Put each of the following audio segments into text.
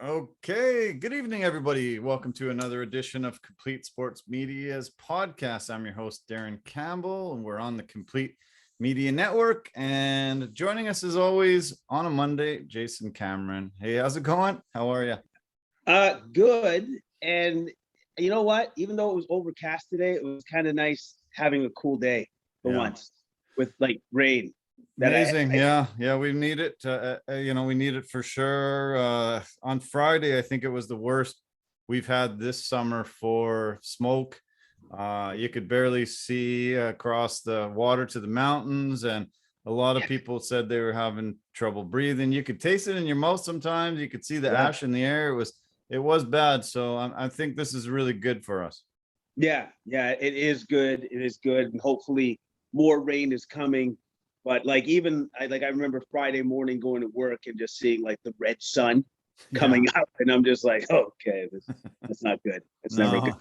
Okay, good evening, everybody. Welcome to another edition of Complete Sports Media's podcast. I'm your host, Darren Campbell, and we're on the Complete Media Network. And joining us, as always, on a Monday, Jason Cameron. Hey, how's it going? How are you? Good. And you know what? Even though it was overcast today, it was kind of nice having a cool day for once with like rain. Amazing. Yeah, we need it. We need it for sure. On Friday, I think it was the worst we've had this summer for smoke. You could barely see across the water to the mountains, and a lot of people said they were having trouble breathing. You could taste it in your mouth sometimes. You could see the ash in the air. It was bad. So I think this is really good for us. Yeah, it is good. It is good, and hopefully more rain is coming. But I remember Friday morning going to work and just seeing like the red sun coming out, and I'm just like, okay, that's not good. It's never good.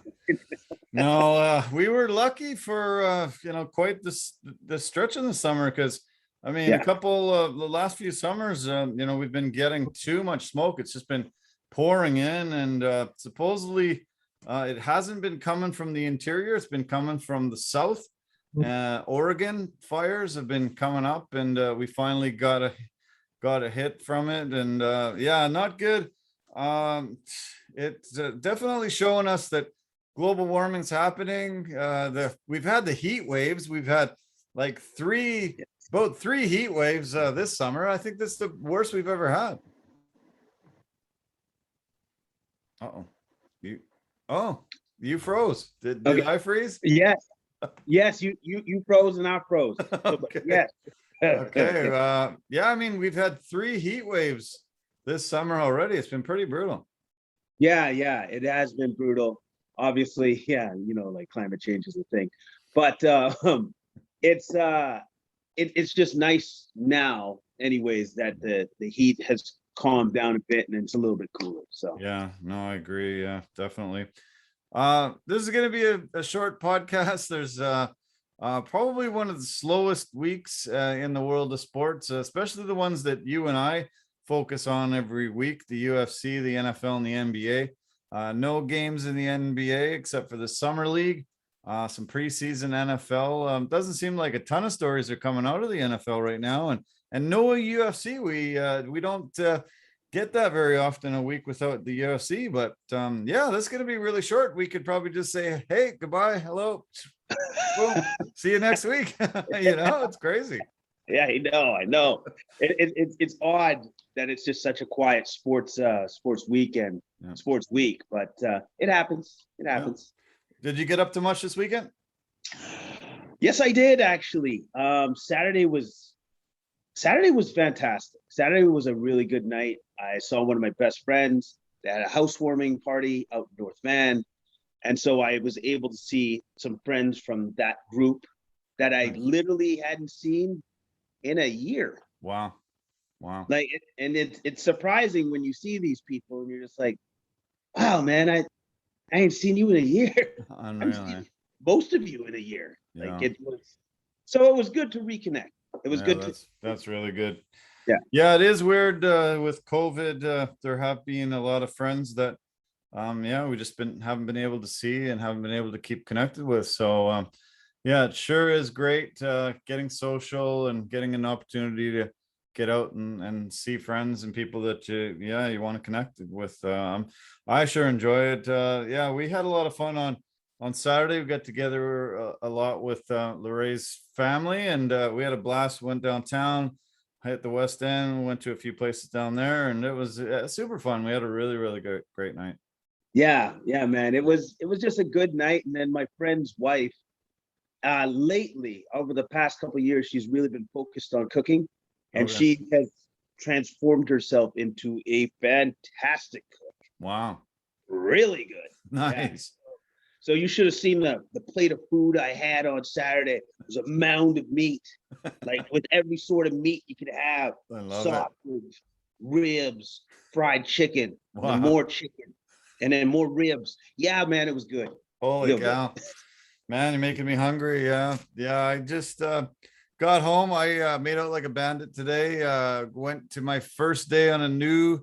No, we were lucky for quite the stretch in the summer, because I mean, a couple of the last few summers, we've been getting too much smoke. It's just been pouring in, and supposedly it hasn't been coming from the interior. It's been coming from the south. Oregon fires have been coming up, and we finally got a hit from it, and not good. It's definitely showing us that global warming's happening. We've had the heat waves. We've had like about three heat waves this summer. I think this is the worst we've ever had. You froze. Did I freeze? Yes, you froze and I froze. Okay. Yes. Okay. I mean, we've had 3 heat waves this summer already. It's been pretty brutal. Yeah, it has been brutal. Obviously, like climate change is a thing. But it's just nice now, anyways, that the heat has calmed down a bit and it's a little bit cooler. So yeah, no, I agree. Yeah, definitely. This is going to be a short podcast. There's probably one of the slowest weeks in the world of sports, especially the ones that you and I focus on every week: the UFC, the NFL, and the NBA. No games in the NBA except for the Summer League. Some preseason NFL. Doesn't seem like a ton of stories are coming out of the NFL right now, and no UFC. We don't get that very often a week without the UFC, but that's going to be really short. We could probably just say, hey, goodbye, hello, boom, see you next week. It's crazy. Yeah, I know. It's odd that it's just such a quiet sports weekend, sports week, but it happens. Did you get up to much this weekend? Yes, I did, actually. Saturday was fantastic. Saturday was a really good night. I saw one of my best friends. They had a housewarming party out in North Van. And so I was able to see some friends from that group that I literally hadn't seen in a year. Wow. It's surprising when you see these people and you're just like, wow, man, I ain't seen you in a year. Unreal. Most of you in a year. Yeah. It was good to reconnect. It was good. That's really good. Yeah, it is weird with COVID. There have been a lot of friends that we just haven't been able to see and haven't been able to keep connected with. So it sure is great getting social and getting an opportunity to get out and see friends and people that you want to connect with. I sure enjoy it. We had a lot of fun on Saturday. We got together a lot with Lorraine's family, and we had a blast. Went downtown, hit the West End, went to a few places down there, and it was super fun. We had a really, really great night. Yeah, man. It was just a good night. And then my friend's wife, lately, over the past couple of years, she's really been focused on cooking, and she has transformed herself into a fantastic cook. Wow. Really good. Nice. Yeah. So you should have seen the plate of food I had on Saturday. It was a mound of meat, like with every sort of meat you could have. I love sausage, ribs, fried chicken, more chicken, and then more ribs. Yeah, man, it was good. Holy cow. Man, you're making me hungry. Yeah. I just got home. I made out like a bandit today. Went to my first day on a new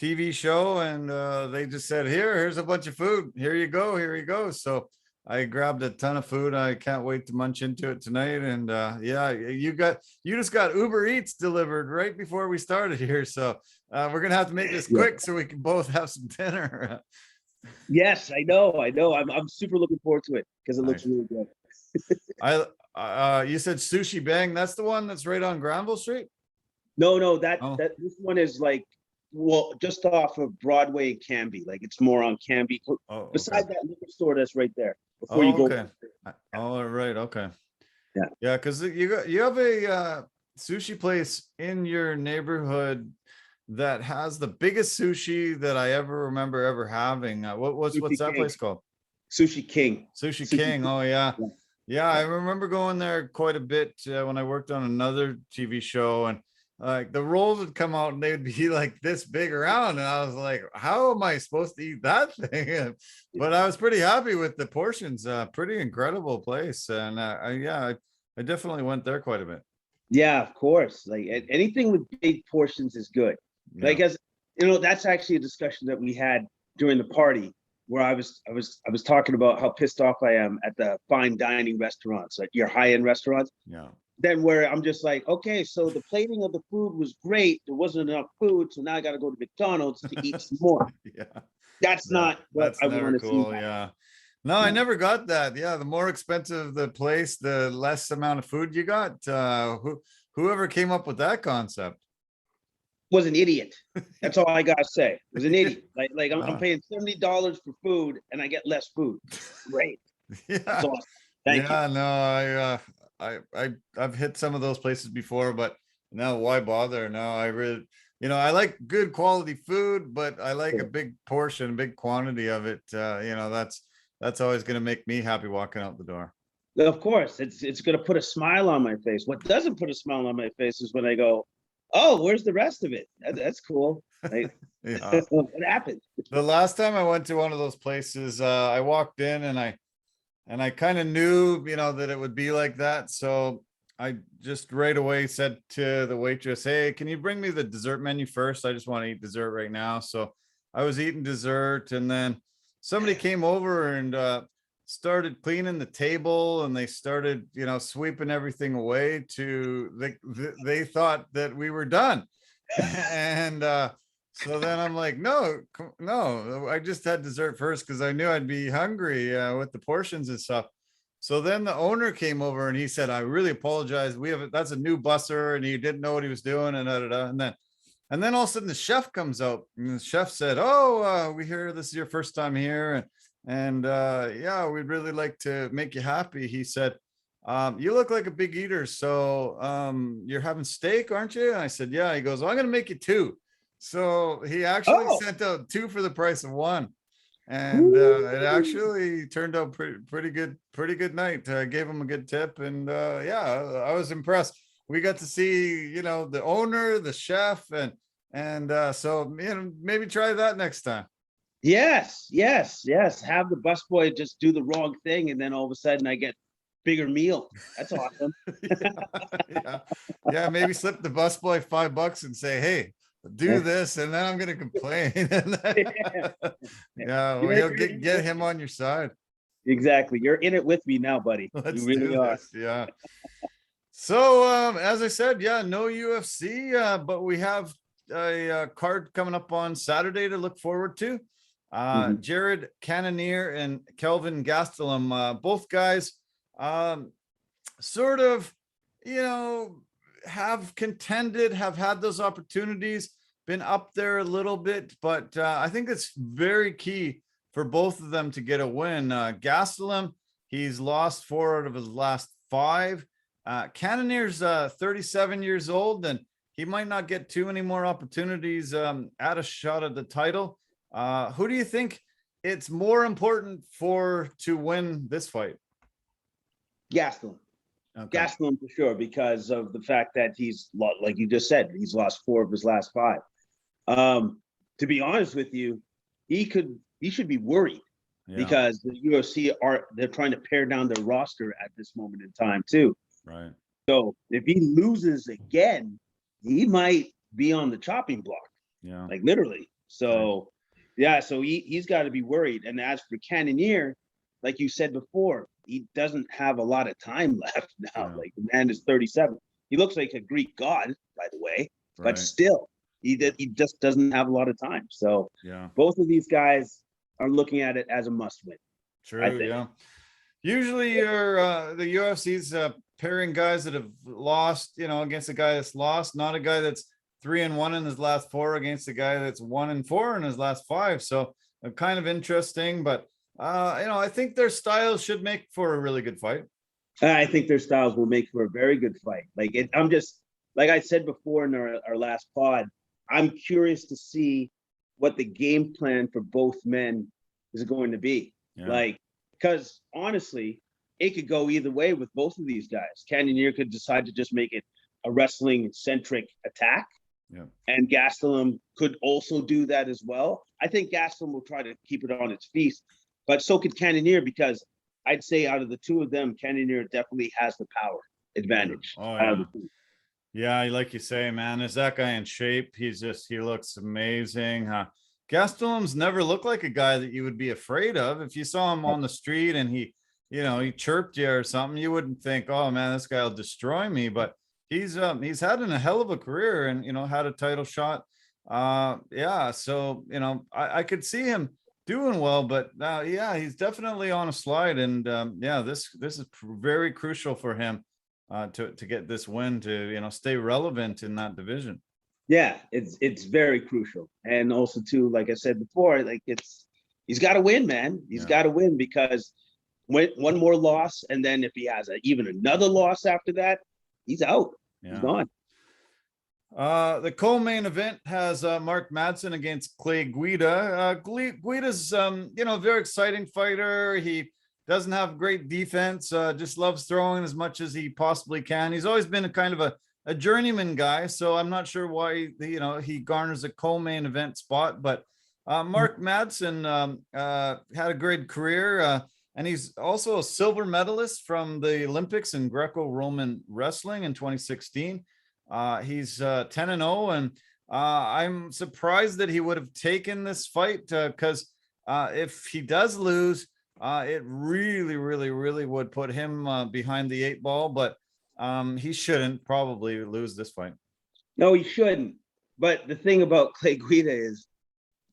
TV show, and they just said, here's a bunch of food. Here you go. Here you go. So I grabbed a ton of food. I can't wait to munch into it tonight. And yeah, you just got Uber Eats delivered right before we started here. So we're gonna have to make this quick so we can both have some dinner. Yes, I know. I'm super looking forward to it because it looks really good. You said Sushi Bang. That's the one that's right on Granville Street. No, that this one is like, well, just off of Broadway and Canby. Like it's more on Canby. Beside that liquor store that's right there. Before you go. Okay. Oh, right. Okay. Yeah. Because you have a sushi place in your neighborhood that has the biggest sushi that I ever remember ever having. What's that place called? Sushi King. Sushi King. Oh yeah. Yeah, I remember going there quite a bit when I worked on another TV show, and like the rolls would come out and they would be like this big around, and I was like, how am I supposed to eat that thing? But I was pretty happy with the portions. Pretty incredible place, and I definitely went there quite a bit. Yeah, of course. Like anything with big portions is good. Yeah. Like, as you know, that's actually a discussion that we had during the party, where I was talking about how pissed off I am at the fine dining restaurants, like your high-end restaurants. Yeah. Then where I'm just like, okay, so the plating of the food was great. There wasn't enough food, so now I got to go to McDonald's to eat some more. Yeah. That's not what I want to see. Yeah. No, I never got that. Yeah, the more expensive the place, the less amount of food you got. Whoever came up with that concept was an idiot. That's all I gotta say. Was an idiot. Like I'm paying $70 for food and I get less food. Great. Yeah. That's awesome. Thank you. No, I've hit some of those places before, but now why bother? No, I really, I like good quality food, but I like a big portion, big quantity of it. That's always going to make me happy walking out the door. Of course, it's going to put a smile on my face. What doesn't put a smile on my face is when I go, oh, where's the rest of it? That's cool. Like, yeah. What happened? The last time I went to one of those places, I walked in and I kind of knew, that it would be like that. So I just right away said to the waitress, hey, can you bring me the dessert menu first? I just want to eat dessert right now. So I was eating dessert, and then somebody came over and started cleaning the table, and they started, sweeping everything away they thought that we were done. And so then I'm like, no, I just had dessert first because I knew I'd be hungry with the portions and stuff. So then the owner came over and he said, I really apologize. That's a new busser and he didn't know what he was doing, and and then all of a sudden the chef comes out, and the chef said, oh, we hear this is your first time here. And yeah, we'd really like to make you happy. He said, you look like a big eater. So you're having steak, aren't you? And I said, yeah. He goes, well, I'm going to make you 2. So he actually sent out 2 for the price of 1. And it actually turned out pretty good night. Gave him a good tip. And yeah, I was impressed. We got to see, the owner, the chef, and so, maybe try that next time. Yes. Have the busboy just do the wrong thing, and then all of a sudden I get bigger meal. That's awesome. Yeah. Maybe slip the busboy $5 and say, hey, do this, and then I'm going to complain. Yeah, well, you'll get him on your side. Exactly. You're in it with me now, buddy. Let's you really do are. This. Yeah. So, as I said, yeah, no UFC, but we have a card coming up on Saturday to look forward to. Jared Cannonier and Kelvin Gastelum, both guys sort of, have contended, have had those opportunities, been up there a little bit, but I think it's very key for both of them to get a win. Gastelum, he's lost 4 out of his last 5. Cannonier's 37 years old, and he might not get too many more opportunities at a shot at the title. Who do you think it's more important to win this fight? Gastelum. Okay. Gastelum for sure, because of the fact that he's, like you just said, he's lost 4 of his last 5. To be honest with you, he should be worried because the UFC they're trying to pare down their roster at this moment in time too. Right. So if he loses again, he might be on the chopping block. Yeah. Like literally. So, yeah, so he's got to be worried. And as for Cannonier, like you said before, he doesn't have a lot of time left now. Yeah. Like, the man is 37. He looks like a Greek god, by the way, but still, he just doesn't have a lot of time. So, Yeah. both of these guys are looking at it as a must-win. True. Yeah. Usually, the UFC's pairing guys that have lost, against a guy that's lost, not a guy that's 3-1 in his last 4 against a guy that's 1-4 in his last 5. So kind of interesting, but I think their styles should make for a really good fight. I think their styles will make for a very good fight. I'm just, like I said before in our last pod, I'm curious to see what the game plan for both men is going to be. Yeah. Because honestly, it could go either way with both of these guys. Cannonier could decide to just make it a wrestling-centric attack. Yeah. And Gastelum could also do that as well. I think Gastelum will try to keep it on its feet, but so could Cannonier, because I'd say out of the two of them, Cannonier definitely has the power advantage. Oh, yeah. Yeah, like you say, man, is that guy in shape? He looks amazing. Gastelum's never looked like a guy that you would be afraid of. If you saw him on the street and he chirped you or something, you wouldn't think, oh man, this guy will destroy me. But he's had a hell of a career and, had a title shot. So, I could see him doing well, but he's definitely on a slide. And this is very crucial for him to get this win to, stay relevant in that division. Yeah, it's very crucial. And also too, like I said before, he's got to win, man. He's got to win, because one more loss, and then if he has even another loss after that, he's out. Yeah. He's gone. The co-main event has Mark Madsen against Clay Guida. Guida's a very exciting fighter. He doesn't have great defense, just loves throwing as much as he possibly can. He's always been a kind of a journeyman guy, so I'm not sure why he garners a co-main event spot. But Mark Madsen had a great career, and he's also a silver medalist from the Olympics in Greco-Roman wrestling in 2016. He's 10-0, and I'm surprised that he would have taken this fight, because if he does lose, it really, really, really would put him behind the 8 ball. But he shouldn't probably lose this fight. No, he shouldn't. But the thing about Clay Guida is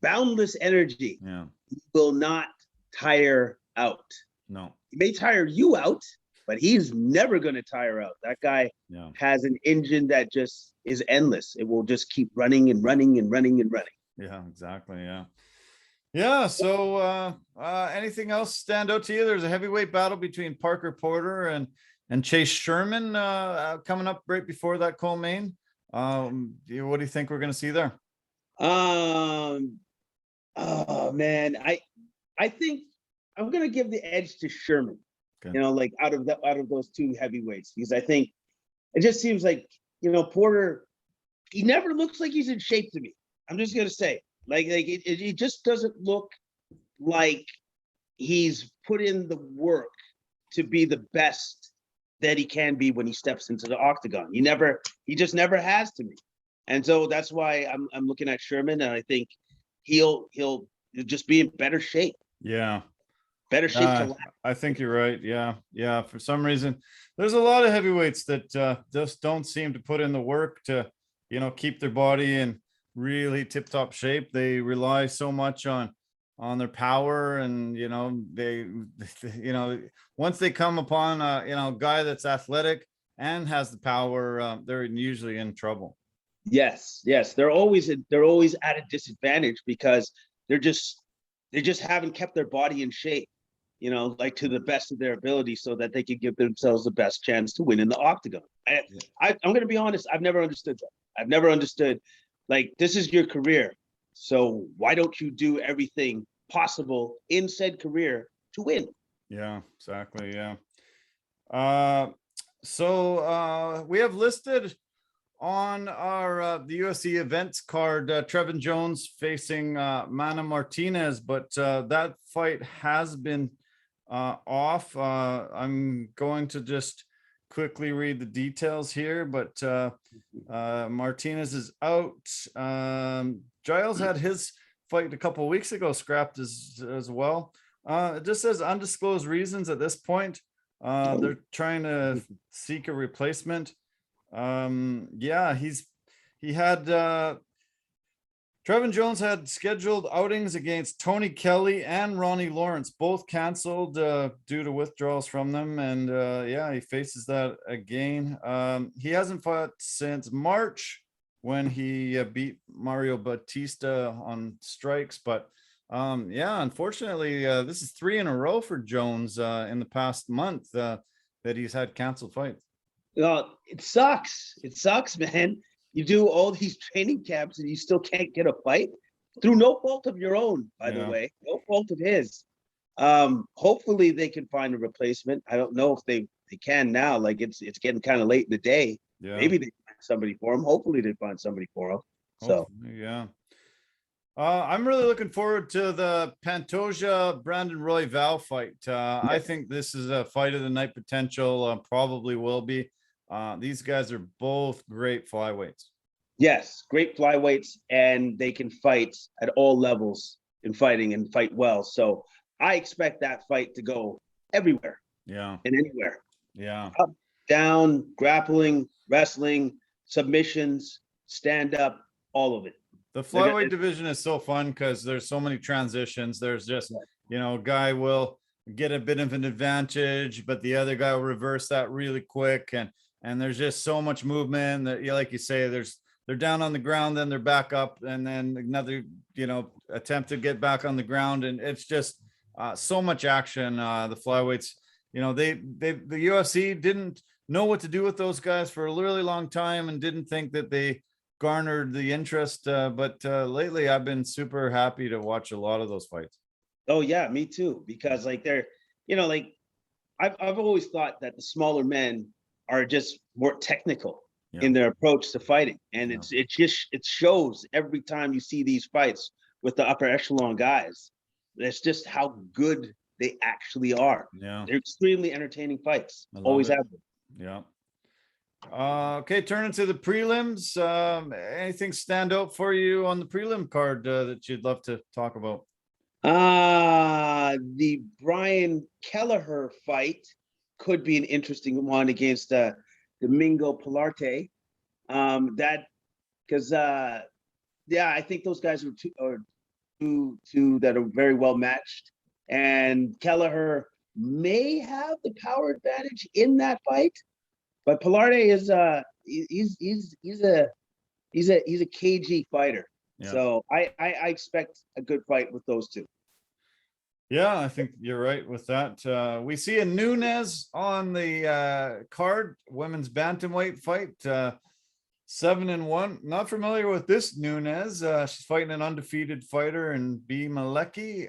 boundless energy. Yeah. He will not tire out. No. He may tire you out, but he's never going to tire out. That guy has an engine that just is endless. It will just keep running and running and running and running. Yeah, exactly. Yeah. Yeah. So anything else stand out to you? There's a heavyweight battle between Parker Porter and Chase Sherman coming up right before that co-main. What do you think we're going to see there? Oh man, I think I'm going to give the edge to Sherman. Okay. Out of those two heavyweights, because I think it just seems like, Porter, he never looks like he's in shape to me. I'm just going to say, it just doesn't look like he's put in the work to be the best that he can be when he steps into the octagon. He just never has to me. And so that's why I'm looking at Sherman, and I think he'll just be in better shape. Yeah. Better shape. I think you're right. Yeah. For some reason, there's a lot of heavyweights that just don't seem to put in the work to, keep their body in really tip-top shape. They rely so much on their power, and they once they come upon a guy that's athletic and has the power, they're usually in trouble. Yes, they're always at a disadvantage, because they just haven't kept their body in shape, to the best of their ability, so that they can give themselves the best chance to win in the octagon. I'm going to be honest, I've never understood that. I've never understood, this is your career, so why don't you do everything possible in said career to win? Yeah, exactly. Yeah. So we have listed on our the UFC events card Trevin Jones facing Mana Martinez, but that fight has been off. I'm going to just quickly read the details here, but Martinez is out. Giles had his fight a couple of weeks ago scrapped as well. It just says undisclosed reasons at this point. They're trying to seek a replacement. Yeah, he had Trevin Jones had scheduled outings against Tony Kelly and Ronnie Lawrence, both canceled due to withdrawals from them. And yeah, he faces that again. He hasn't fought since March when he beat Mario Batista on strikes. But yeah, unfortunately, this is 3 in a row for Jones in the past month that he's had canceled fights. It sucks. It sucks, man. You do all these training camps and you still can't get a fight through no fault of your own, by the way, no fault of his. Hopefully they can find a replacement. I don't know if they can now. Like it's getting kind of late in the day. Yeah. Maybe they find somebody for him. Hopefully they find somebody for him. So yeah. I'm really looking forward to the Pantoja Brandon Royval fight. I think this is a fight of the night potential. Probably will be. These guys are both great flyweights. Yes, great flyweights, and they can fight at all levels in fighting and fight well. So I expect that fight to go everywhere. Yeah. And anywhere. Yeah. Up, down, grappling, wrestling, submissions, stand up, all of it. The flyweight division is so fun because there's so many transitions. There's just, a guy will get a bit of an advantage, but the other guy will reverse that really quick. And there's just so much movement that, like you say, they're down on the ground, then they're back up, and then another, attempt to get back on the ground. And it's just so much action. The flyweights, the UFC didn't know what to do with those guys for a really long time and didn't think that they garnered the interest. But lately I've been super happy to watch a lot of those fights. Oh yeah, me too. Because they're, I've always thought that the smaller men are just more technical in their approach to fighting. And it shows every time you see these fights with the upper echelon guys. It's just how good they actually are. Yeah. They're extremely entertaining fights. Always have been. Yeah. Okay, turning to the prelims. Anything stand out for you on the prelim card that you'd love to talk about? The Brian Kelleher fight could be an interesting one against Domingo Pilarte. I think those guys are two that are very well matched, and Kelleher may have the power advantage in that fight, but Pilarte is he's a cagey fighter. Yeah. So I expect a good fight with those two. Yeah, I think you're right with that. We see a Nunes on the card, women's bantamweight fight, 7-1. Not familiar with this Nunes. She's fighting an undefeated fighter in B. Malecki.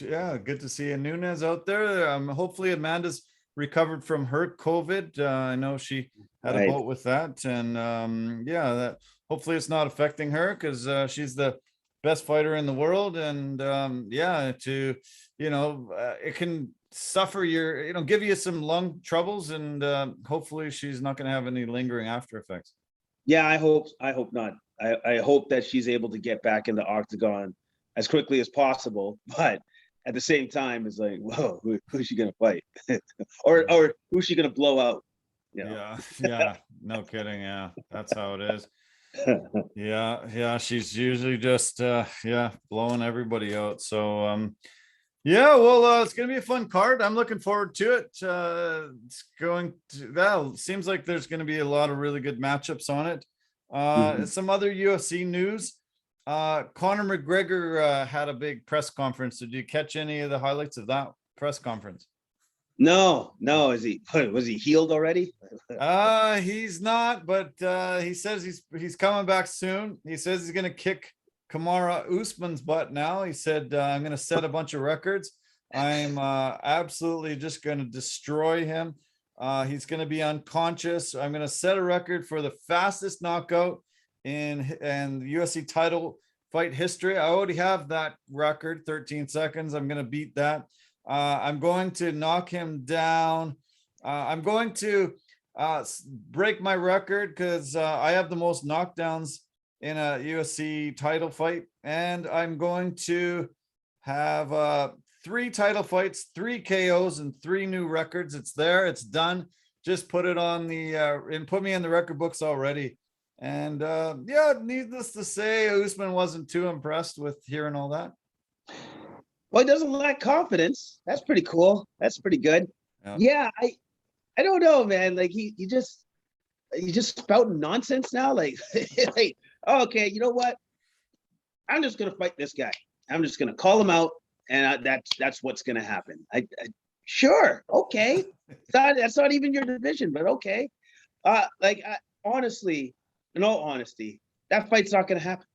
Yeah, good to see a Nunes out there. Hopefully Amanda's recovered from her COVID. I know she had a bout with that, and that hopefully it's not affecting her because she's the best fighter in the world. And it can suffer your, give you some lung troubles, and hopefully she's not going to have any lingering after effects. Yeah, I hope not. I hope that she's able to get back in the octagon as quickly as possible, but at the same time, it's like, whoa, who's she gonna fight? or who's she gonna blow out? Yeah, no kidding. Yeah, that's how it is. Yeah, she's usually just blowing everybody out. So it's gonna be a fun card. I'm looking forward to it. Seems like there's gonna be a lot of really good matchups on it. Some other UFC news. Conor McGregor had a big press conference. Did you catch any of the highlights of that press conference? No. Was he healed already? He's not, but he says he's coming back soon. He says he's gonna kick Kamaru Usman's butt now. He said, I'm gonna set a bunch of records. I'm absolutely just gonna destroy him. He's gonna be unconscious. I'm gonna set a record for the fastest knockout in the UFC title fight history. I already have that record, 13 seconds. I'm going to beat that. I'm going to knock him down. I'm going to break my record because I have the most knockdowns in a UFC title fight, and I'm going to have 3 title fights, 3 KOs, and 3 new records. It's there, it's done. Just put it on the and put me in the record books already. And yeah, needless to say, Usman wasn't too impressed with hearing all that. Well, he doesn't lack confidence. That's pretty cool. That's pretty good. Yeah, I don't know, man. Like he just spouting nonsense now. Like, like, oh, okay, you know what? I'm just gonna fight this guy. I'm just gonna call him out, and that's what's gonna happen. Sure, okay. That's not even your division, but okay. Honestly, in all honesty, that fight's not gonna happen.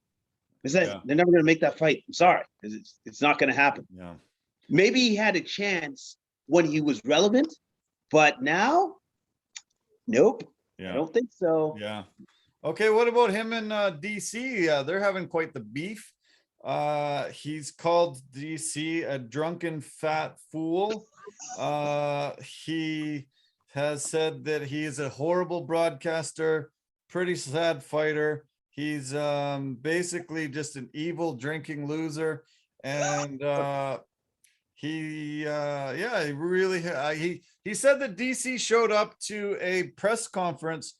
They're never gonna make that fight. I'm sorry, it's not gonna happen. Yeah. Maybe he had a chance when he was relevant, but now, nope. Yeah. I don't think so. Yeah. Okay, what about him in DC? They're having quite the beef. He's called DC a drunken fat fool. He has said that he is a horrible broadcaster, pretty sad fighter. He's basically just an evil drinking loser, and he said that DC showed up to a press conference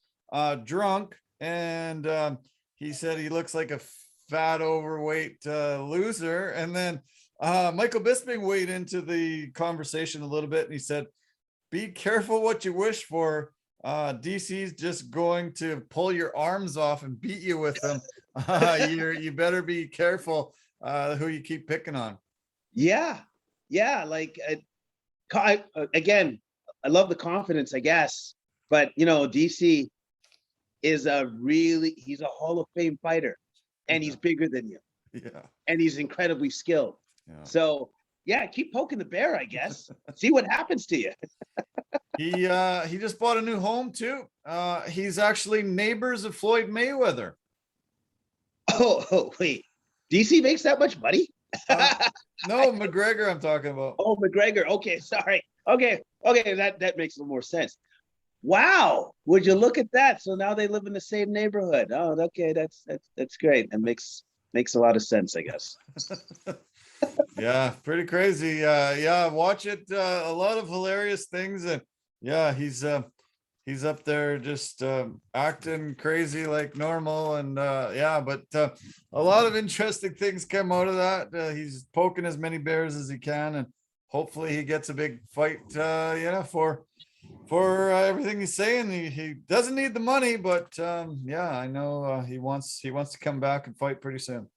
drunk, and he said he looks like a fat overweight loser. And then Michael Bisping weighed into the conversation a little bit, and he said, be careful what you wish for. DC's just going to pull your arms off and beat you with them. You better be careful who you keep picking on. Yeah. Like again, I love the confidence, I guess, but DC is he's a Hall of Fame fighter, and he's bigger than you. Yeah. And he's incredibly skilled. Yeah. So yeah, keep poking the bear, I guess. See what happens to you. He just bought a new home too. He's actually neighbors of Floyd Mayweather. Oh wait, DC makes that much money? No, McGregor I'm talking about. Oh, McGregor. Okay, sorry. Okay, that makes a little more sense. Wow, would you look at that? So now they live in the same neighborhood. Oh, okay, that's great. That makes a lot of sense, I guess. Yeah, pretty crazy. Yeah, watch it. A lot of hilarious things, and yeah, he's up there just acting crazy like normal, and but a lot of interesting things come out of that. He's poking as many bears as he can, and hopefully he gets a big fight. For everything he's saying. He doesn't need the money, but I know he wants to come back and fight pretty soon.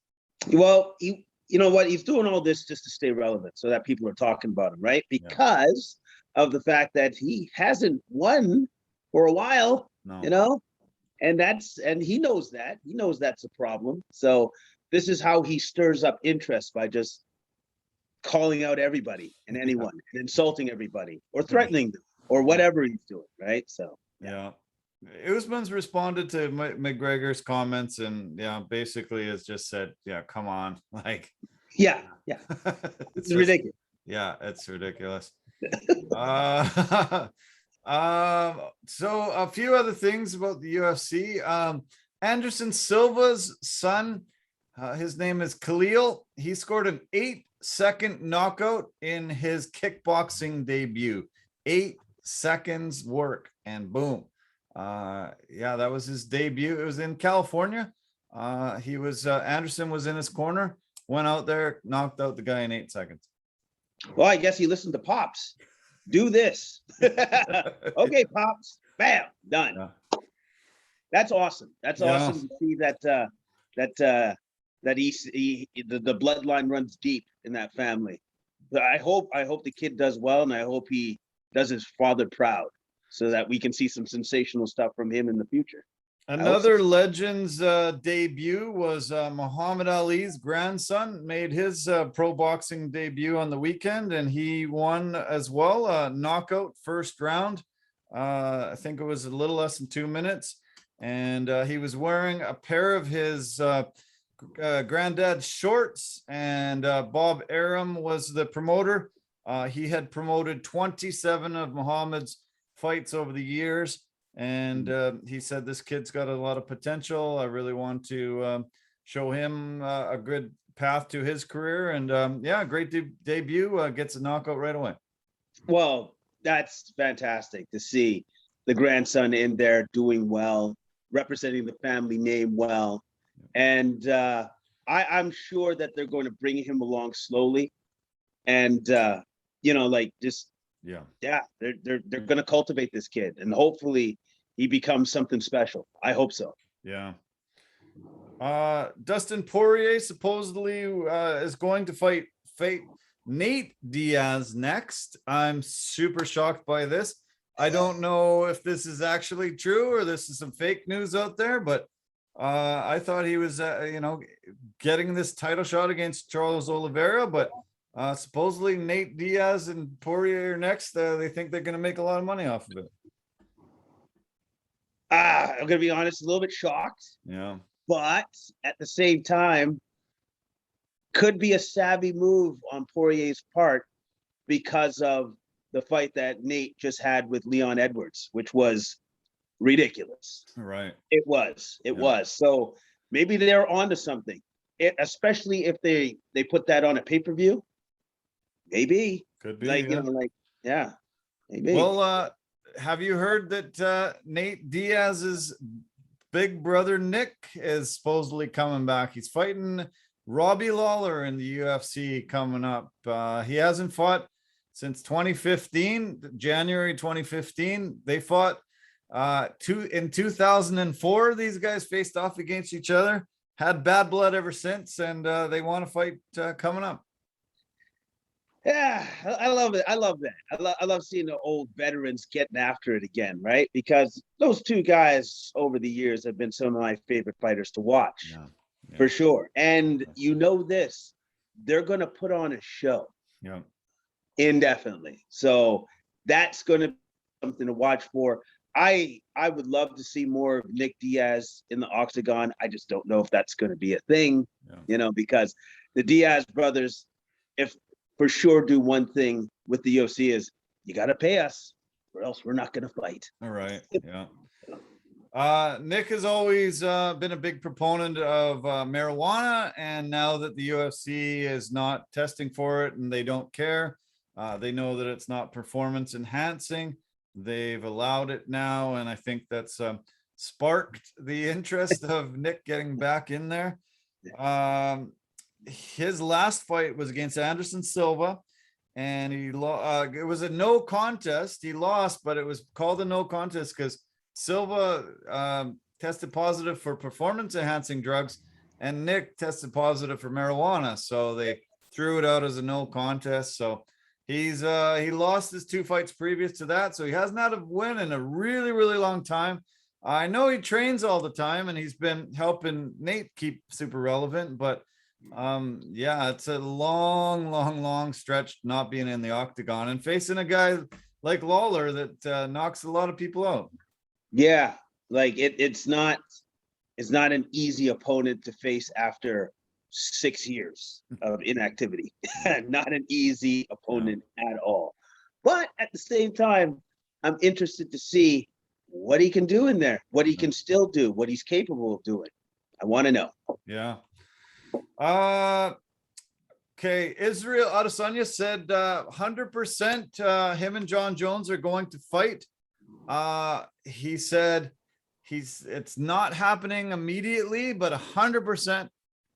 Well, you know what? He's doing all this just to stay relevant, so that people are talking about him, right? Because of the fact that he hasn't won for a while, and he knows that. He knows that's a problem. So this is how he stirs up interest, by just calling out everybody and anyone and insulting everybody or threatening them or whatever he's doing, right? So yeah. Usman's responded to McGregor's comments, and basically has just said, come on, like it's ridiculous. Yeah, it's ridiculous. So a few other things about the UFC. Anderson Silva's son, his name is Khalil. He scored an 8-second knockout in his kickboxing debut. 8 seconds work, and boom. That was his debut. It was in California. Anderson was in his corner, went out there, knocked out the guy in 8 seconds. Well, I guess he listened to Pops. Do this. Okay, Pops. Bam, done. Yeah. That's awesome. That's awesome to see that the bloodline runs deep in that family. But I hope the kid does well, and I hope he does his father proud, so that we can see some sensational stuff from him in the future. Another Legends debut was Muhammad Ali's grandson made his pro boxing debut on the weekend, and he won as well. Knockout first round. I think it was a little less than 2 minutes, and he was wearing a pair of his granddad's shorts, and Bob Arum was the promoter. He had promoted 27 of Muhammad's fights over the years. And he said, this kid's got a lot of potential. I really want to show him a good path to his career. And yeah, great debut, gets a knockout right away. Well, that's fantastic to see the grandson in there doing well, representing the family name well. And I'm sure that they're going to bring him along slowly. And like just Yeah, they're going to cultivate this kid, and hopefully he becomes something special. I hope so. yeah. Dustin Poirier supposedly is going to fight Nate Diaz next. I'm super shocked by this. I don't know if this is actually true or this is some fake news out there, but I thought he was, getting this title shot against Charles Oliveira, but supposedly Nate Diaz and Poirier next. They think they're going to make a lot of money off of it. I'm going to be honest, a little bit shocked. Yeah. But at the same time, could be a savvy move on Poirier's part because of the fight that Nate just had with Leon Edwards, which was ridiculous. Right. It was. So maybe they're onto something. Especially if they put that on a pay-per-view. Maybe. Could be. Yeah. Maybe. Well, have you heard that Nate Diaz's big brother Nick is supposedly coming back? He's fighting Robbie Lawler in the UFC coming up. He hasn't fought since 2015, January 2015. They fought in 2004. These guys faced off against each other, had bad blood ever since, and they want to fight coming up. Yeah, I love it. I love that. I love seeing the old veterans getting after it again, right? Because those two guys over the years have been some of my favorite fighters to watch. Yeah. For sure. And this, they're going to put on a show. Yeah. Indefinitely. So that's going to be something to watch for. I would love to see more of Nick Diaz in the octagon. I just don't know if that's going to be a thing, because the Diaz brothers, if for sure do one thing with the UFC is you got to pay us or else we're not going to fight. All right. Yeah. Nick has always been a big proponent of marijuana, and now that the UFC is not testing for it and they don't care, they know that it's not performance enhancing. They've allowed it now, and I think that's sparked the interest of Nick getting back in there. His last fight was against Anderson Silva, and he it was a no contest. He lost, but it was called a no contest because Silva tested positive for performance enhancing drugs and Nick tested positive for marijuana. So they threw it out as a no contest. So he lost his two fights previous to that. So he hasn't had a win in a really, really long time. I know he trains all the time and he's been helping Nate keep super relevant, but it's a long stretch not being in the octagon and facing a guy like Lawler that knocks a lot of people out. Yeah, like it's not an easy opponent to face after 6 years of inactivity. Not an easy opponent at all. But at the same time, I'm interested to see what he can do in there, what he can still do, what he's capable of doing. I want to know. Yeah. Okay. Israel Adesanya said 100% him and John Jones are going to fight. He said it's not happening immediately, but 100%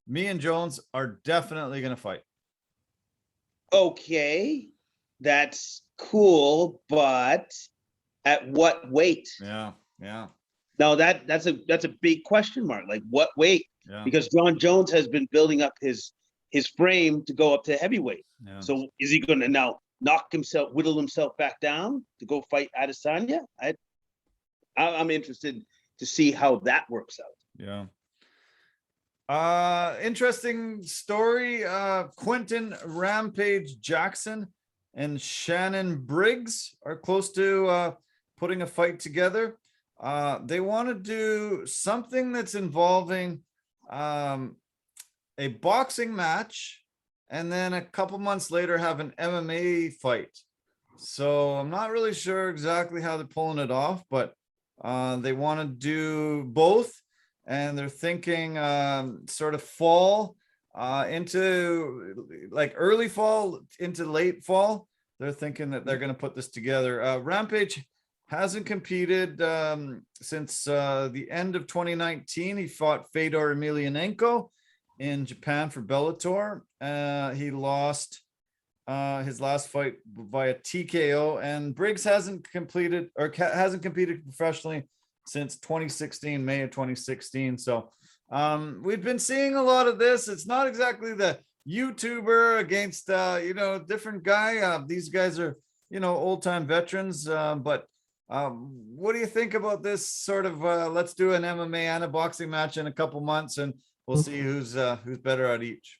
me and Jones are definitely going to fight. Okay, that's cool, but at what weight? Yeah. No, that's a big question mark. Like what weight? Yeah. Because John Jones has been building up his frame to go up to heavyweight. Yeah. So is he going to now whittle himself back down to go fight Adesanya? I'm interested to see how that works out. Yeah. Interesting story. Quentin Rampage Jackson and Shannon Briggs are close to putting a fight together. They want to do something that's involving a boxing match and then a couple months later have an MMA fight. So I'm not really sure exactly how they're pulling it off, but They want to do both, and they're thinking sort of fall into like early fall into late fall. They're thinking that they're going to put this together. Rampage hasn't competed since the end of 2019. He fought Fedor Emelianenko in Japan for Bellator. He lost his last fight via TKO, and Briggs hasn't competed professionally since 2016, May of 2016. So we've been seeing a lot of this. It's not exactly the YouTuber against different guy. These guys are old time veterans, but what do you think about this sort of let's do an MMA and a boxing match in a couple months, and we'll see who's better at each.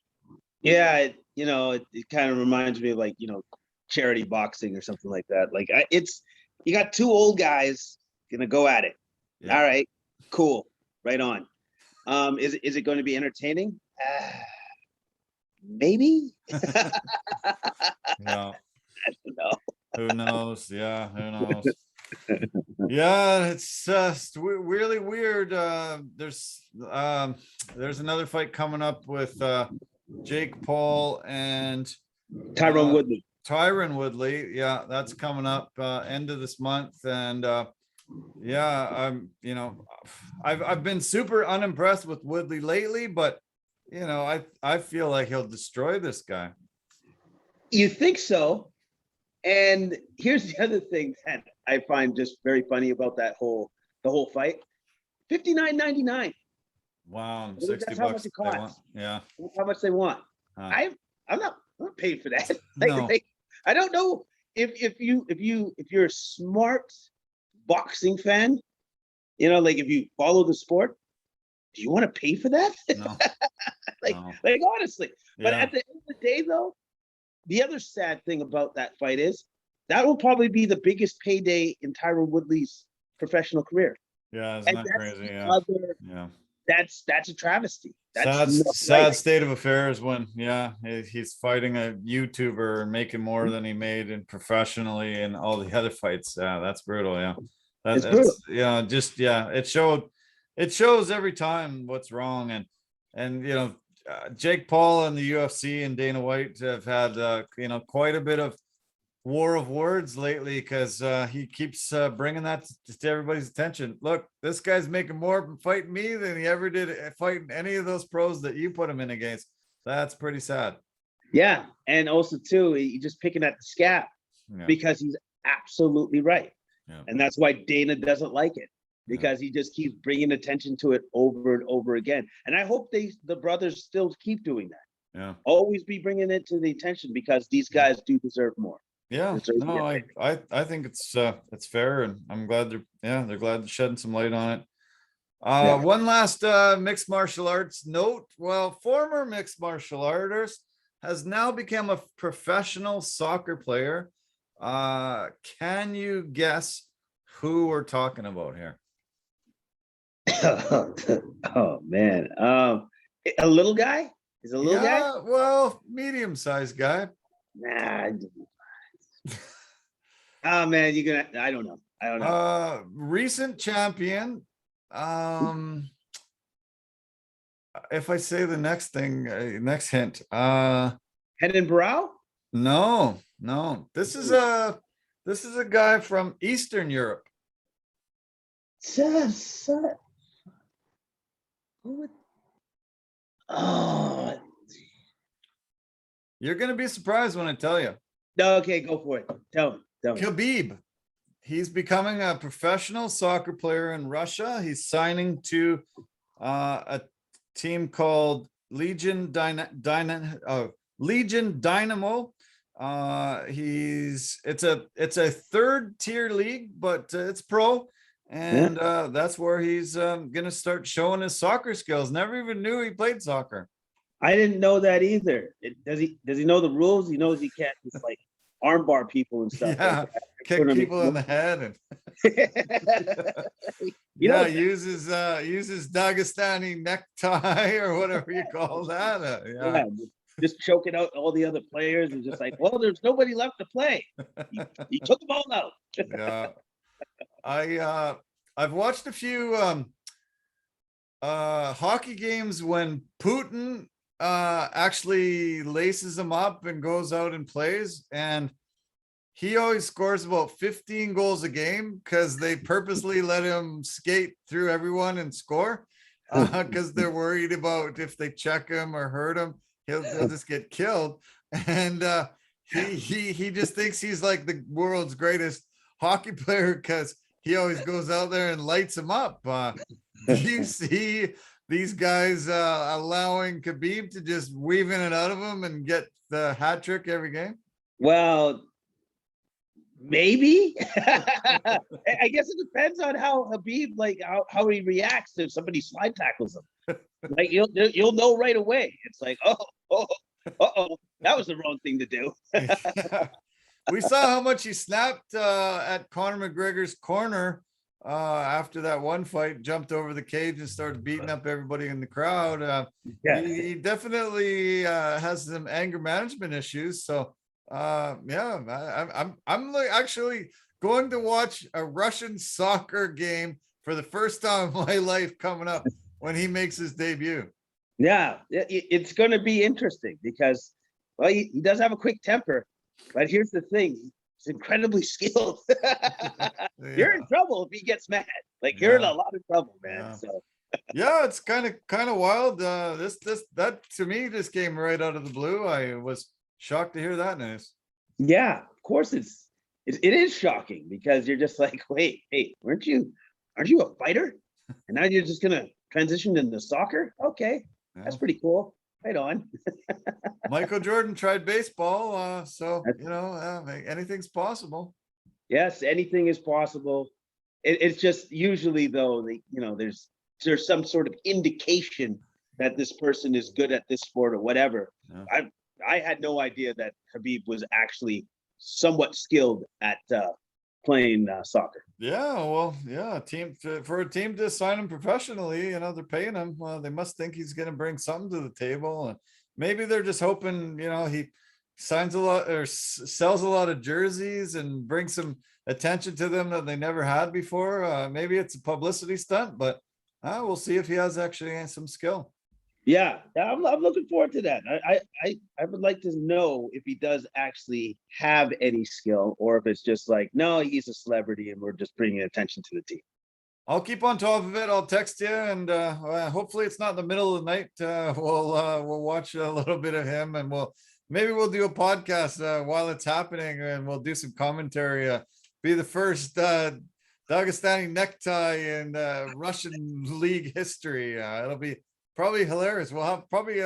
Yeah, it kind of reminds me of like, charity boxing or something like that. Like you got two old guys gonna go at it. Yeah. All right, cool, right on. Is it going to be entertaining? Maybe. Yeah. I don't know. Who knows? Yeah, who knows? Yeah, it's just really weird. There's another fight coming up with Jake Paul and Tyron Woodley. Tyron Woodley, yeah, that's coming up end of this month, and I've been super unimpressed with Woodley lately, but I feel like he'll destroy this guy. You think so? And here's the other thing that I find just very funny about the whole fight: $59.99. Wow, $60. That's how much it costs. Yeah, that's how much they want. I'm not paid for that. Like, I don't know if you're a smart boxing fan, like if you follow the sport, do you want to pay for that? No. Like honestly. But at the end of the day, though, the other sad thing about that fight is that will probably be the biggest payday in Tyron Woodley's professional career. Yeah, isn't that crazy? Yeah. That's a travesty. Sad state of affairs when he's fighting a YouTuber and making more than he made in professionally in all the other fights. Yeah, that's brutal. Yeah, it's brutal. It shows every time what's wrong, and Jake Paul and the UFC and Dana White have had quite a bit of war of words lately, because he keeps bringing that to everybody's attention. Look, this guy's making more from fighting me than he ever did fighting any of those pros that you put him in against. That's pretty sad. Yeah, and also too, he's just picking at the scab because he's absolutely right, and that's why Dana doesn't like it, because he just keeps bringing attention to it over and over again. And I hope the brothers still keep doing that. Yeah, always be bringing it to the attention, because these guys do deserve more. Yeah, no, I think it's fair, and I'm glad they're glad shedding some light on it. One last mixed martial arts note. Well, former mixed martial artist has now become a professional soccer player. Can you guess who we're talking about here? Oh man, a little guy? Is a little guy? Well, medium-sized guy. Nah. Oh man, I don't know. Recent champion. If I say the next thing, next hint. Henenbrow? No. This is a guy from Eastern Europe. Oh. You're gonna be surprised when I tell you. No, okay, go for it. Tell me. Khabib. He's becoming a professional soccer player in Russia. He's signing to a team called Legion Dynamo. It's a third tier league, but it's pro, and that's where he's gonna start showing his soccer skills. Never even knew he played soccer. I didn't know that either. Does he know the rules? He knows he can't just like armbar people and stuff. Yeah, like kick people in the head and uses Dagestani necktie or whatever you call that. Just choking out all the other players and just like, well, there's nobody left to play. He took them all out. Yeah, I've watched a few hockey games when Putin actually laces him up and goes out and plays, and he always scores about 15 goals a game because they purposely let him skate through everyone and score because they're worried about if they check him or hurt him, he'll just get killed. And he just thinks he's like the world's greatest hockey player because he always goes out there and lights him up. Do you see these guys allowing Khabib to just weave in and out of him and get the hat trick every game? Well, maybe. I guess it depends on how Khabib, like how he reacts if somebody slide tackles him. Like you'll know right away. It's like, that was the wrong thing to do. We saw how much he snapped at Conor McGregor's corner after that one fight, jumped over the cage and started beating up everybody in the crowd. He definitely has some anger management issues. So I'm actually going to watch a Russian soccer game for the first time in my life coming up when he makes his debut. Yeah, it's going to be interesting because, well, he does have a quick temper, but here's the thing: he's incredibly skilled. You're in trouble if he gets mad. Like you're in a lot of trouble, man. Yeah. So yeah, it's kind of wild. That to me just came right out of the blue. I was shocked to hear that news. Yeah, of course it is shocking because you're just like, wait, hey, aren't you a fighter? And now you're just gonna transition into soccer? Okay, that's pretty cool. Right on. Michael Jordan tried baseball, so anything's possible. Yes, anything is possible. It's just usually though, there's some sort of indication that this person is good at this sport or whatever. Yeah. I had no idea that Khabib was actually somewhat skilled at playing soccer. Yeah, well, yeah, for a team to sign him professionally, they're paying him. They must think he's going to bring something to the table, and maybe they're just hoping, he signs a lot or sells a lot of jerseys and brings some attention to them that they never had before. Maybe it's a publicity stunt, but we'll see if he has actually some skill. Yeah, I'm looking forward to that. I would like to know if he does actually have any skill or if it's just like, no, he's a celebrity and we're just bringing attention to the team. I'll keep on top of it. I'll text you, and hopefully it's not in the middle of the night. We'll watch a little bit of him, and maybe we'll do a podcast while it's happening, and we'll do some commentary. Be the first Dagestani necktie in Russian league history. It'll be probably hilarious. We'll probably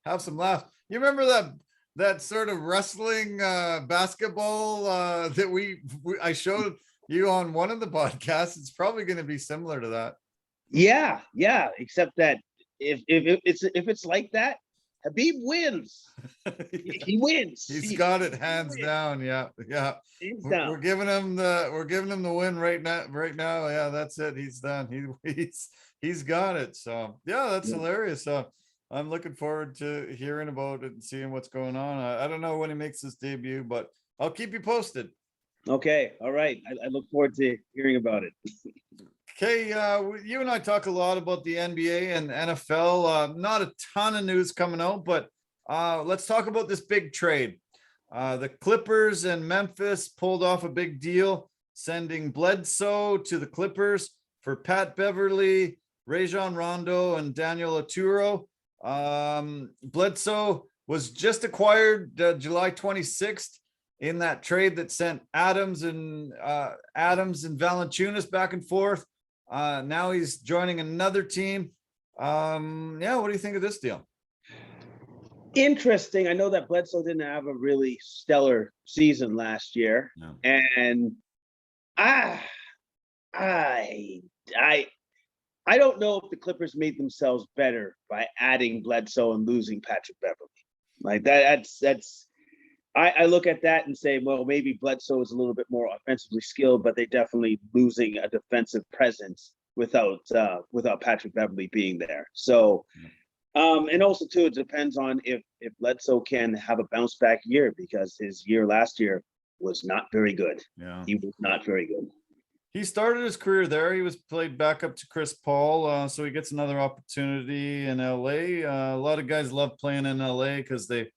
have some laughs. You remember that sort of wrestling basketball that I showed you on one of the podcasts? It's probably going to be similar to that. Yeah, except that if it's like that, Khabib wins. He wins. He's got it hands down. Yeah. Hands down. We're giving him the win right now. Yeah, that's it. He's done. He's got it. So yeah, that's hilarious. I'm looking forward to hearing about it and seeing what's going on. I don't know when he makes his debut, but I'll keep you posted. Okay. All right. I look forward to hearing about it. Okay. You and I talk a lot about the NBA and NFL. Not a ton of news coming out, but let's talk about this big trade. The Clippers and Memphis pulled off a big deal, sending Bledsoe to the Clippers for Pat Beverley, Rajon Rondo, and Daniel Oturu. Bledsoe was just acquired July 26th. In that trade that sent Adams and Valanciunas back and forth. Now he's joining another team. What do you think of this deal? Interesting. I know that Bledsoe didn't have a really stellar season last year. No. And I don't know if the Clippers made themselves better by adding Bledsoe and losing Patrick Beverley. Like that's I look at that and say, well, maybe Bledsoe is a little bit more offensively skilled, but they're definitely losing a defensive presence without Patrick Beverley being there. So, and also too, it depends on if Bledsoe can have a bounce back year, because his year last year was not very good. Yeah, he was not very good. He started his career there. He was played back up to Chris Paul, so he gets another opportunity in LA. A lot of guys love playing in LA because they,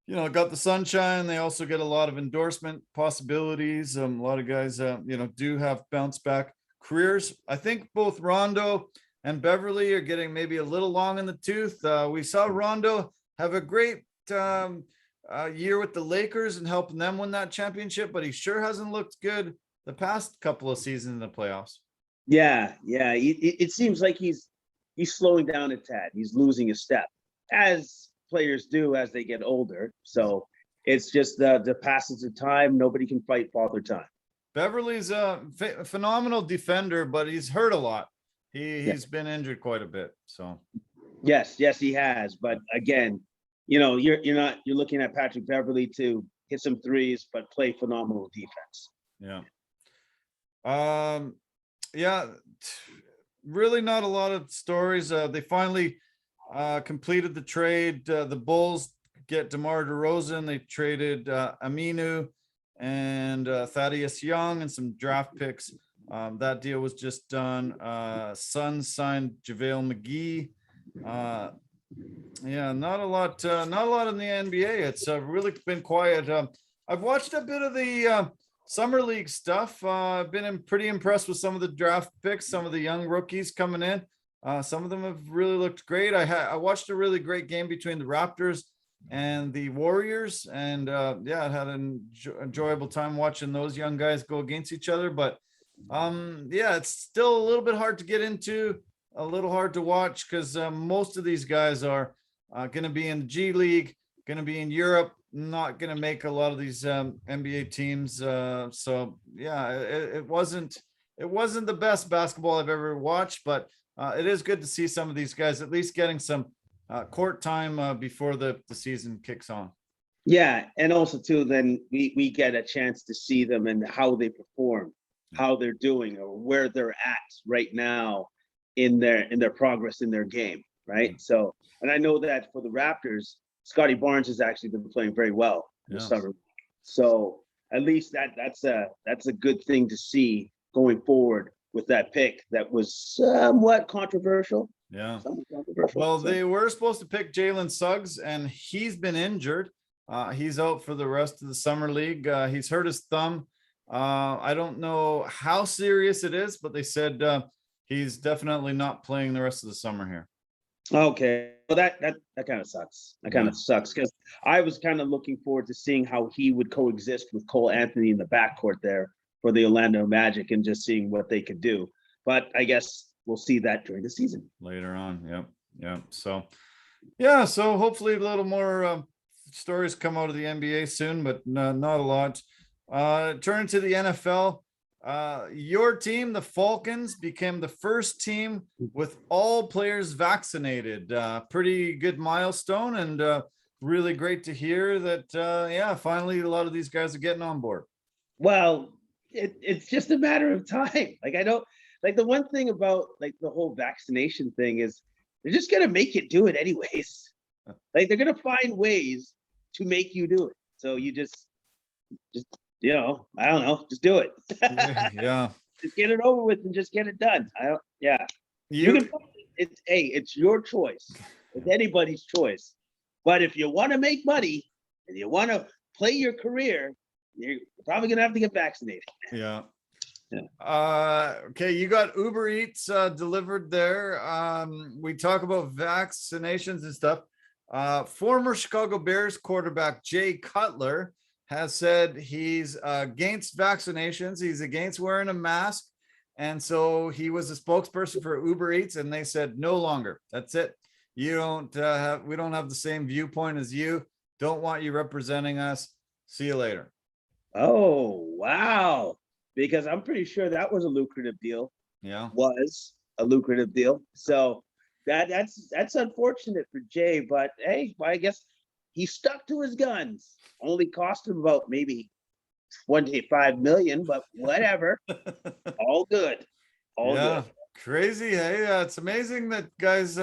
got the sunshine. They also get a lot of endorsement possibilities. A lot of guys, do have bounce back careers. I think both Rondo and Beverley are getting maybe a little long in the tooth. We saw Rondo have a great year with the Lakers and helping them win that championship, but he sure hasn't looked good the past couple of seasons in the playoffs. Yeah. It seems like he's slowing down a tad. He's losing a step, as players do as they get older. So it's just the passage of time. Nobody can fight Father Time. Beverly's a phenomenal defender, but he's hurt a lot. He's been injured quite a bit. So yes, he has. But again, you're looking at Patrick Beverley to hit some threes, but play phenomenal defense. Yeah. Really not a lot of stories. They finally completed the trade. The Bulls get DeMar DeRozan. They traded Aminu and Thaddeus Young and some draft picks. That deal was just done. Suns signed JaVale McGee. Not a lot in the NBA. It's really been quiet. I've watched a bit of the summer league stuff. I've been pretty impressed with some of the draft picks, some of the young rookies coming in. Some of them have really looked great. I watched a really great game between the Raptors and the Warriors, and I had an enjoyable time watching those young guys go against each other. But it's still a little bit hard to get into, a little hard to watch because most of these guys are going to be in the G League, going to be in Europe, not going to make a lot of these NBA teams. It wasn't the best basketball I've ever watched, but it is good to see some of these guys at least getting some court time before the season kicks on. Yeah, and also too, then we get a chance to see them and how they perform, how they're doing, or where they're at right now in their progress in their game, right? So, and I know that for the Raptors, Scotty Barnes has actually been playing very well in the summer. So at least that's a good thing to see going forward with that pick that was somewhat controversial. Yeah. Well, they were supposed to pick Jalen Suggs, and he's been injured. He's out for the rest of the summer league. He's hurt his thumb. I don't know how serious it is, but they said he's definitely not playing the rest of the summer here. Okay. Well, that kind of sucks. That kind of sucks because I was kind of looking forward to seeing how he would coexist with Cole Anthony in the backcourt there for the Orlando Magic and just seeing what they could do. But I guess we'll see that during the season. Later on. Yep. So hopefully a little more stories come out of the NBA soon, but not a lot. Turning to the NFL, your team, the Falcons, became the first team with all players vaccinated. Pretty good milestone, and really great to hear that, finally a lot of these guys are getting on board. Well, it's just a matter of time. Like, I don't, like, the one thing about, like, the whole vaccination thing is they're just going to make you do it anyways. Like, they're going to find ways to make you do it. So you just I don't know, just do it. Yeah. Just get it over with and just get it done. You can, it's your choice. It's anybody's choice. But if you want to make money and you want to play your career, you're probably going to have to get vaccinated. Yeah. Okay, you got Uber Eats delivered there. We talk about vaccinations and stuff. Former Chicago Bears quarterback Jay Cutler has said he's against vaccinations. He's against wearing a mask. And so he was a spokesperson for Uber Eats, and they said, no longer. That's it. We don't have the same viewpoint as you. Don't want you representing us. See you later. Oh, wow. Because I'm pretty sure that was a lucrative deal. Yeah. Was a lucrative deal. So that's unfortunate for Jay, but hey, I guess he stuck to his guns. Only cost him about maybe $25 million, but whatever. All good. All good. Crazy. Hey, it's amazing that guys,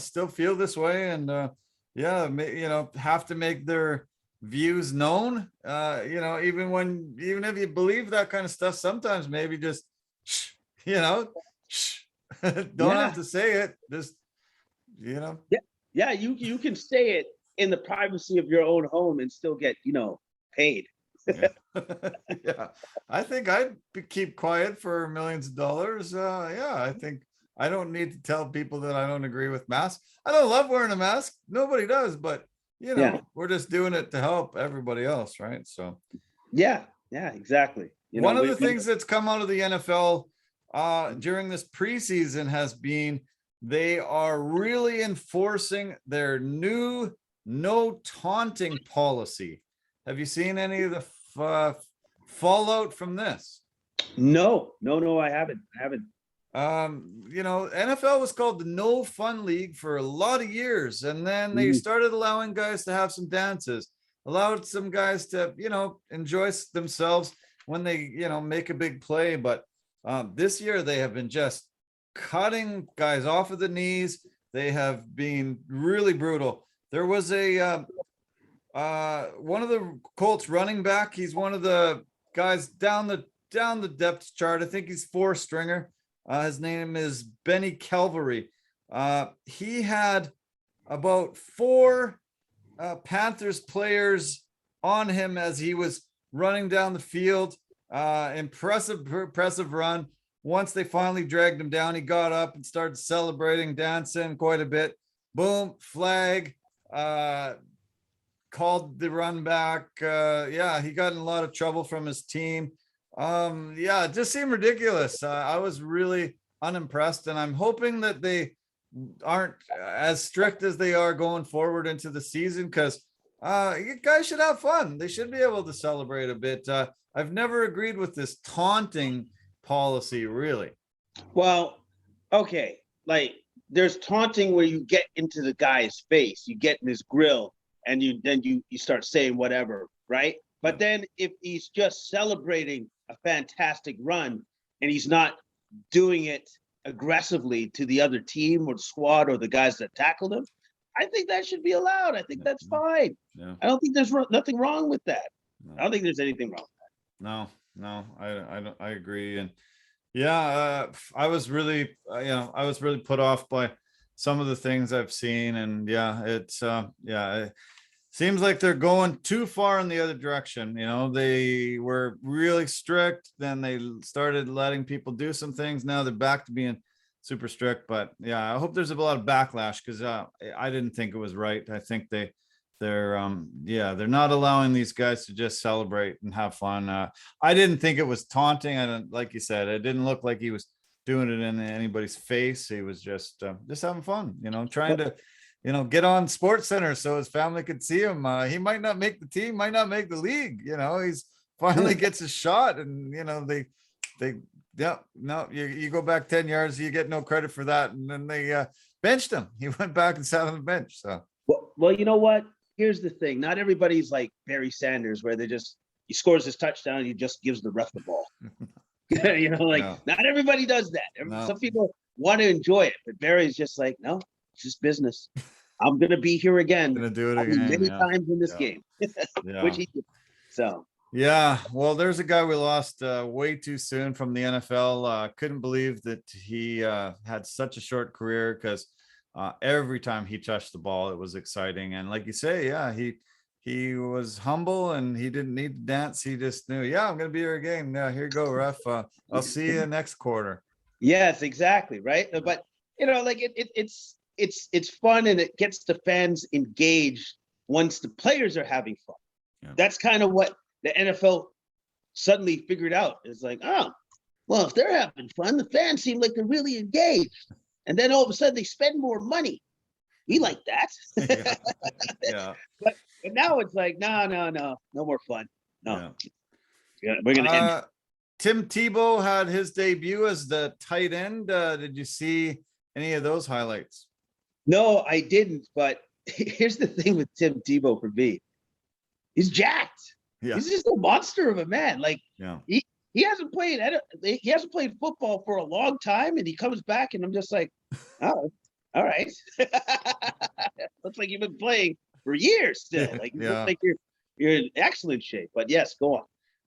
still feel this way, and have to make their views known. Even if you believe that kind of stuff, sometimes maybe just you know, don't have Yeah. to say it. Just, you know. Yeah. Yeah. You can say it in the privacy of your own home and still get, paid. Yeah. Yeah. I think I'd keep quiet for millions of dollars. Yeah, I think I don't need to tell people that I don't agree with masks. I don't love wearing a mask. Nobody does, but Yeah. we're just doing it to help everybody else, right? So Yeah. Yeah. Exactly. one of the things that's come out of the NFL during this preseason has been they are really enforcing their new no taunting policy. Have you seen any of the fallout from this? No, I haven't. NFL was called the No Fun League for a lot of years, and then they started allowing guys to have some dances, allowed some guys to, enjoy themselves when they, make a big play. But this year they have been just cutting guys off of the knees. They have been really brutal. There was a one of the Colts running back. He's one of the guys down the depth chart. I think he's 4-stringer. His name is Benny Calvary. He had about 4 Panthers players on him as he was running down the field. Impressive run. Once they finally dragged him down, he got up and started celebrating, dancing quite a bit. Boom, flag. Called the run back. He got in a lot of trouble from his team. It just seemed ridiculous. I was really unimpressed, and I'm hoping that they aren't as strict as they are going forward into the season, because you guys should have fun. They should be able to celebrate a bit. I've never agreed with this taunting policy, really. Well, okay, like there's taunting where you get into the guy's face, you get in his grill, and you start saying whatever, right? But then if he's just celebrating a fantastic run and he's not doing it aggressively to the other team or the squad or the guys that tackled him, I think that should be allowed. I think that's fine. Yeah. I don't think there's nothing wrong with that. No. I don't think there's anything wrong with that. No, I agree. And I was really, I was really put off by some of the things I've seen, and it seems like they're going too far in the other direction. They were really strict, then they started letting people do some things. Now they're back to being super strict. But I hope there's a lot of backlash, because I didn't think it was right. I think they're not allowing these guys to just celebrate and have fun. I didn't think it was taunting. I don't, like you said, it didn't look like he was doing it in anybody's face. He was just having fun, trying to get on Sports Center so his family could see him. He might not make the team, might not make the league. He's finally gets a shot, and you go back 10 yards, you get no credit for that, and then they benched him. He went back and sat on the bench. So well, you know what? Here's the thing. Not everybody's like Barry Sanders, where he scores his touchdown and he just gives the ref the ball. Not everybody does that. No. Some people want to enjoy it, but Barry's just like, no, it's just business. I'm gonna be here again. Gonna do it again many times in this game. Which he did. So well, there's a guy we lost way too soon from the NFL. Couldn't believe that he had such a short career, because every time he touched the ball, it was exciting. And like you say, he was humble, and he didn't need to dance. He just knew, I'm gonna be here again. Yeah, here you go, ref. I'll see you next quarter. Yes, exactly, right. But it's fun, and it gets the fans engaged once the players are having fun. Yeah. That's kind of what the NFL suddenly figured out. It's like, oh, well, if they're having fun, the fans seem like they're really engaged. And then all of a sudden they spend more money. We like that. Yeah. But now it's like, no more fun. No. Yeah. We're going to end. Tim Tebow had his debut as the tight end. Did you see any of those highlights? No, I didn't. But here's the thing with Tim Tebow for me. He's jacked. Yeah. He's just a monster of a man. Like, he hasn't played football for a long time, and he comes back, and I'm just like, oh, all right. Looks like you've been playing for years still. Like, looks like you're in excellent shape. But yes, go on.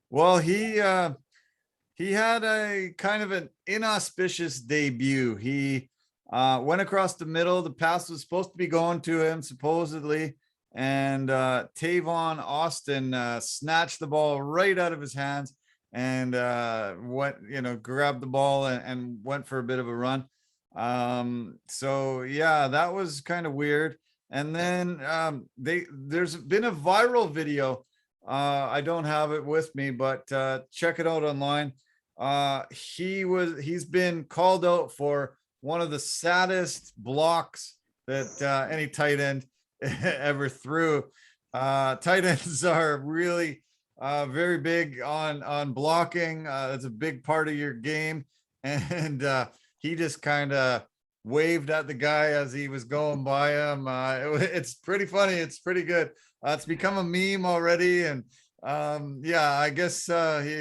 Well, he had a kind of an inauspicious debut. He went across the middle. The pass was supposed to be going to him, supposedly. And Tavon Austin snatched the ball right out of his hands and grabbed the ball and went for a bit of a run. So yeah, that was kind of weird. And then there's been a viral video. I don't have it with me, but check it out online. He's been called out for one of the saddest blocks that any tight end ever threw. Tight ends are really very big on blocking. It's a big part of your game. And he just kind of waved at the guy as he was going by him. It's pretty funny. It's pretty good. It's become a meme already. And I guess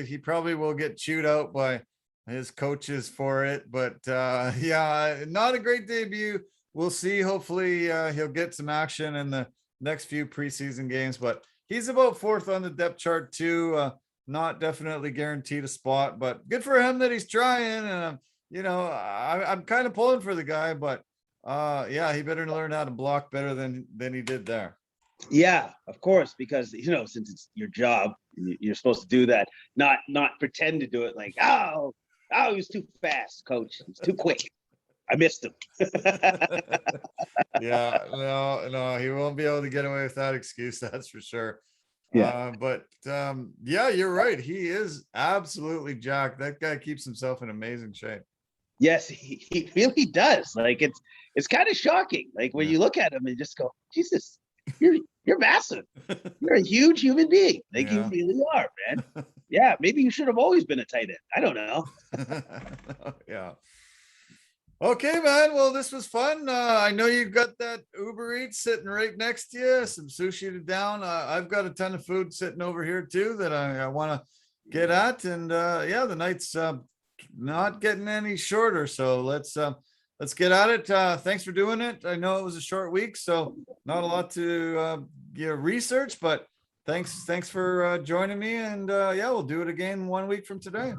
he probably will get chewed out by his coaches for it. But not a great debut. We'll see. Hopefully he'll get some action in the next few preseason games. But he's about 4th on the depth chart too. Not definitely guaranteed a spot, but good for him that he's trying. And I'm kind of pulling for the guy, but he better learn how to block better than he did there. Yeah, of course, because since it's your job, you're supposed to do that, not pretend to do it like, oh, he was too fast, coach. He's too quick. I missed him. Yeah, no, he won't be able to get away with that excuse. That's for sure. Yeah. You're right. He is absolutely jacked. That guy keeps himself in amazing shape. Yes, he really does. Like it's kind of shocking. Like when you look at him and just go, Jesus, you're massive. You're a huge human being. Like you really are, man. Yeah, maybe you should have always been a tight end. I don't know. Yeah. Okay, man. Well, this was fun. I know you've got that Uber Eats sitting right next to you, some sushi to down. I've got a ton of food sitting over here too that I want to get at. And the night's not getting any shorter. So let's get at it. Thanks for doing it. I know it was a short week, so not a lot to research, but thanks for joining me. And we'll do it again 1 week from today.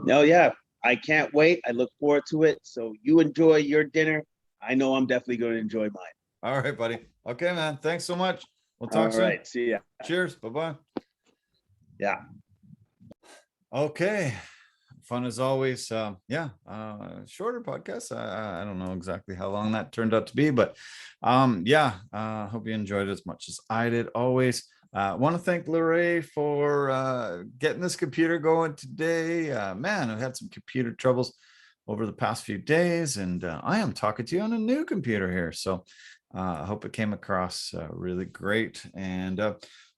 No, yeah. I can't wait. I look forward to it. So you enjoy your dinner. I know I'm definitely going to enjoy mine. All right, buddy. Okay, man. Thanks so much. We'll talk soon. All right. See ya. Cheers. Bye-bye. Yeah. Okay. Fun as always. Shorter podcast. I don't know exactly how long that turned out to be, but hope you enjoyed it as much as I did always. Want to thank Lorray for getting this computer going today. I've had some computer troubles over the past few days, and I am talking to you on a new computer here. So I hope it came across really great. And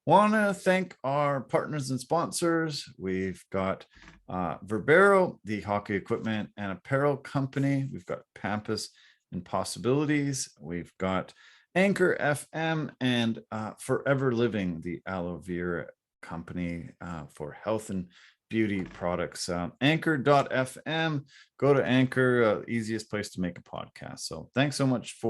want to thank our partners and sponsors. We've got Verbero, the hockey equipment and apparel company. We've got Pampas and Possibilities. We've got Anchor FM and Forever Living, the aloe vera company for health and beauty products. Anchor.fm. Go to Anchor, easiest place to make a podcast. So thanks so much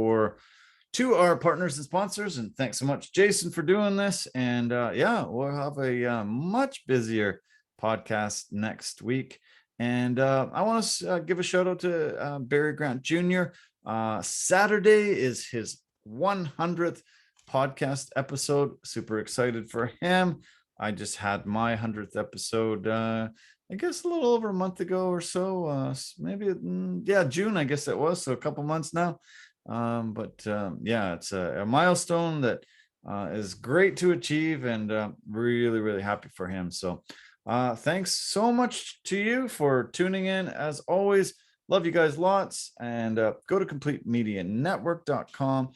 to our partners and sponsors, and thanks so much, Jason, for doing this. And we'll have a much busier podcast next week. And I want to give a shout out to Barry Grant Jr. Saturday is his 100th podcast episode. Super excited for him. I just had my 100th episode I guess a little over a month ago or so, maybe June, I guess it was, so a couple months now. It's a milestone that is great to achieve, and really, really happy for him. So thanks so much to you for tuning in. As always, love you guys lots, and go to CompleteMediaNetwork.com.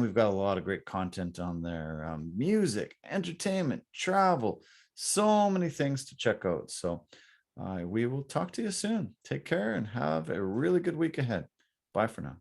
We've got a lot of great content on there. Music, entertainment, travel, so many things to check out. So we will talk to you soon. Take care and have a really good week ahead. Bye for now.